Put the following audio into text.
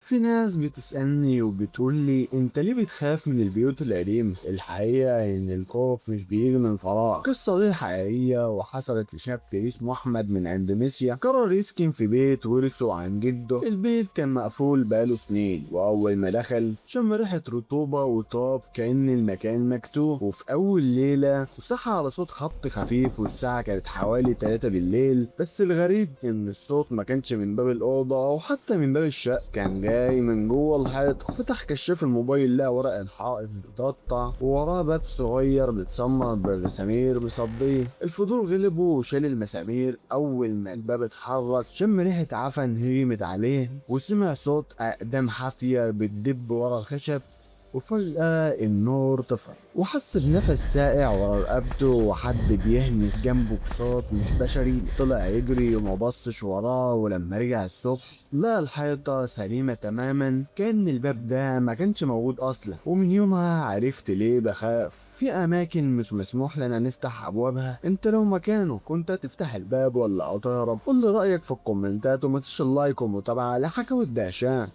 في ناس بتسألني وبتقول لي انت ليه بتخاف من البيوت القديمة؟ الحقيقة ان الخوف مش بيجي من فراغ. القصة دي حقيقية وحصلت لشاب اسمه احمد من اندونيسيا. قرر يسكن في بيت ورثه عن جده. البيت كان مقفول بقاله سنين، واول ما دخل شم ريحة رطوبة وتراب كأن المكان مكتوم. وفي اول ليلة وصحى على صوت خبط خفيف، والساعة كانت حوالي 3 بالليل. بس الغريب ان الصوت ما كانش من باب الأوضة او حتى من باب الشقة، كان جاي من جوه الحيط. فتح كشاف الموبايل لقى ورق الحائط متقطع، ووراه باب صغير متسمر بالمسامير مصديه. الفضول غلبه وشال المسامير. اول ما الباب اتحرك شم ريحة عفن هيمت عليه، وسمع صوت اقدام حافية بتدب ورا الخشب. وفجأة النور طفى، وحس بنفس ساقع ورا رقبته وحد بيهمس جنبه بصوت مش بشري. طلع يجري وما بصش وراه، ولما رجع الصبح لقى الحيطة سليمة تماما، كأن الباب ده ما كانش موجود أصلا. ومن يومها عرفت ليه بخاف. في أماكن مش مسموح لنا نفتح أبوابها. أنت لو مكانه كنت هتفتح الباب ولا هتهرب؟ قول لي رأيك في الكومنتات، وما تنساش اللايك والمتابعة لحكاوي الدهشان.